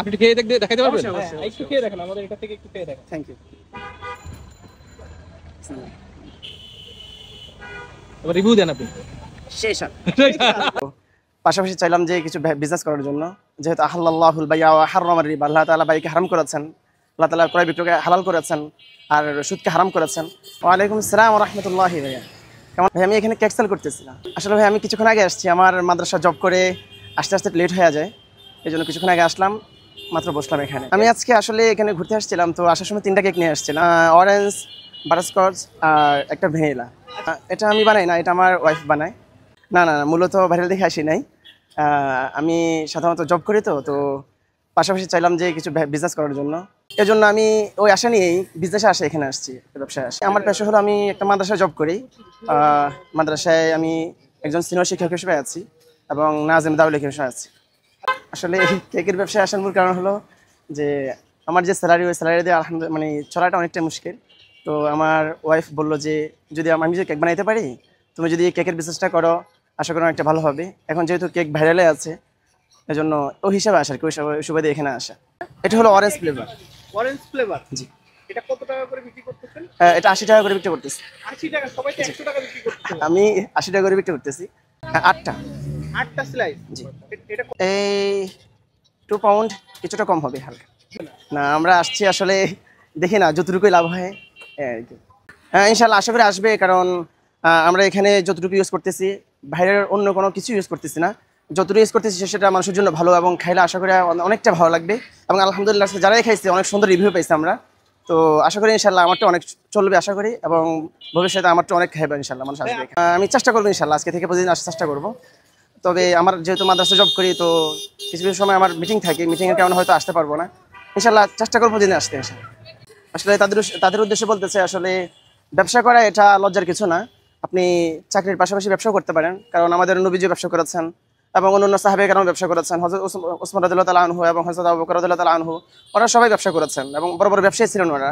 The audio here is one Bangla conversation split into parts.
আপনি খেয়ে দেখাতে পারবেন? একটু খেয়ে দেখেন, আমাদের এটা থেকে একটু খেয়ে দেখেন। Thank you. এবার রিভিউ দেন আপনি। শেষ পাশাপাশি চাইলাম যে কিছু বিজনেস করার জন্য, যেহেতু আহাল্লাহুল বাইয়া ওয়া হাররামার রিবা, আল্লাহ তাআলা বাইকে হারাম করেছেন, আল্লাহ তাআলা ক্রয় বিক্রয়কে হালাল করেছেন আর সুদকে হারাম করেছেন। ওয়া আলাইকুম আসসালাম ওয়া রাহমাতুল্লাহি। ভাইয়া কেমন? ভাই আমি এখানে কেক সেল করতেছি না আসলে। ভাই আমি কিছুক্ষণ আগে আসছি, আমার মাদ্রাসা জব করে আস্তে আস্তে লেট হয়ে যায়, এই জন্য কিছুক্ষণ আগে আসলাম, মাত্র বসলাম এখানে। আমি আজকে আসলে এখানে ঘুরতে আসছিলাম, তো আসার সময় 3টা কেক নিয়ে আসছিলাম, অরেঞ্জ, বাটারস্কচ আর একটা ভ্যানিলা। এটা আমি বানাই না, এটা আমার ওয়াইফ বানায়। না না না, মূলত ভাইরাল দেখে আসি নাই, আমি সাধারণত জব করি, তো পাশাপাশি চাইলাম যে কিছু বিজনেস করার জন্য, এজন্য আমি ওই আশা নিয়েই বিজনেসে আসে এখানে আসছি, ব্যবসায় আসি। আমার পেশা হলো আমি একটা মাদ্রাসায় জব করি, মাদ্রাসায় আমি একজন সিনিয়র শিক্ষক হিসেবে আছি এবং নাজিম দারুল হিসেবে আছি। আসলে কেকের ব্যবসায় আসার মূল কারণ হলো যে আমার যে স্যালারি, ওই স্যালারি দিয়ে আলহামদুলিল্লাহ মানে চলাটা অনেকটা মুশকিল। তো আমার ওয়াইফ বললো যে যদি আমি যদি কেক বানাইতে পারি, তুমি যদি কেকের বিজনেসটা করো আশা করি অনেকটা ভালো হবে। এখন যেহেতু কেক ভাইরালে আছে, এজন্য ওই হিসাবে আসা আর কি, ওই সুবাদে এখানে আসা। এটা হলো অরেঞ্জ ফ্লেভার। অরেঞ্জ ফ্লেভার, জি। এটা কত টাকা করে বিক্রি করতেছেন? এটা 80 টাকা করে বিক্রি করতেছি। 80 টাকা? সবাই তো 100 টাকা বিক্রি করতেছে। আমি 80 টাকা করে বিক্রি করতেছি। 8টা। 8টা স্লাইস? জি। এটা এই 2 পাউন্ড, কিছুটা কম হবে হালকা। না, আমরা আসছি আসলে দেখি না যতটুকুই লাভ হয় আর কি। হ্যাঁ ইনশাল্লাহ আশা করি আসবে, কারণ আমরা এখানে যতটুকু ইউজ করতেছি বাইরের অন্য কোনো কিছু ইউজ করতেছি না, যতটুকু ইউজ করতেছি সেটা মানুষের জন্য ভালো এবং খাইলে আশা করি অনেকটা ভালো লাগবে। এবং আলহামদুলিল্লাহ যারাই খাইছে অনেক সুন্দর রিভিউ পাইছি আমরা, তো আশা করি ইনশাল্লাহ আমারটা অনেক চলবে আশা করি, এবং ভবিষ্যতে আমারটা অনেক খাইবে ইনশাল্লাহ মানুষ আসবে। আমি চেষ্টা করবো ইনশাল্লাহ, আজকে থেকে প্রতিদিন আসার চেষ্টা করবো। তবে আমার যেহেতু মাদ্রাসা জব করি, তো কিছু কিছু সময় আমার মিটিং থাকে, মিটিংয়ের কারণে হয়তো আসতে পারবো না। ইনশাল্লাহ চেষ্টা করবো দিনে আসতে ইনশাল্লাহ। আসলে তাদের উদ্দেশ্যে বলতেছে, আসলে ব্যবসা করা এটা লজ্জার কিছু না, আপনি চাকরির পাশাপাশি ব্যবসা করতে পারেন, কারণ আমাদের নবীজি ব্যবসা করেছেন এবং অন্যান্য সাহাবে কেরাম ব্যবসা করেছেন, হযরত ওসমান রাদিয়াল্লাহু তাআলা আনহু এবং হযরত আবু বকর রাদিয়াল্লাহু তাআলা আনহু, ওরা সবাই ব্যবসা করেছেন এবং বড় বড় ব্যবসায়ী ছিলেন ওরা।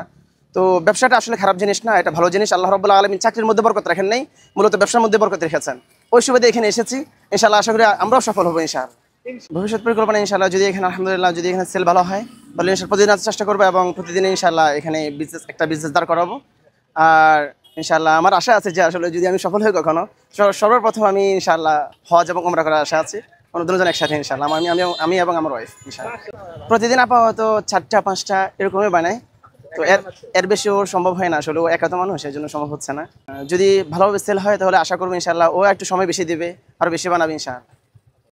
তো ব্যবসাটা আসলে খারাপ জিনিস না, এটা ভালো জিনিস। আল্লাহ রাব্বুল আলামিন চাকরির মধ্যে বরকত রাখেন নাই, মূলত ব্যবসার মধ্যে বরকত রেখেছেন। ওই সুবাদে এখানে এসেছি, ইনশাআল্লাহ আশা করি আমরাও সফল হবো ইনশাআল্লাহ। ভবিষ্যৎ পরিকল্পনা ইনশাআল্লাহ যদি এখানে আলহামদুলিল্লাহ যদি এখানে সেল ভালো হয়, তাহলে ইনশাআল্লাহ প্রতিদিন আসার চেষ্টা করবো এবং প্রতিদিন ইনশাআল্লাহ এখানে একটা বিজনেস দাঁড় করাবো। আর ইনশাআল্লাহ আমার আশা আছে যে আসলে যদি আমি সফল হই কখনো, সর্বপ্রথম আমি ইনশাআল্লাহ হজ এবং উমরা করার আশা আছে, আমরা দুজন একসাথে ইনশাআল্লাহ, আমি এবং আমার ওয়াইফ ইনশাআল্লাহ। প্রতিদিন আপাতত 4টা 5টা এরকমই বানাই, তো এর বেশি ওর সম্ভব হয় না, আসলে ও একা তো মানুষ, এর জন্য সম্ভব হচ্ছে না। যদি ভালোভাবে সেল হয় তাহলে আশা করবো ইনশাআল্লাহ ও একটু সময় বেশি দিবে, আরো বেশি বানাবে ইনশাআল্লাহ।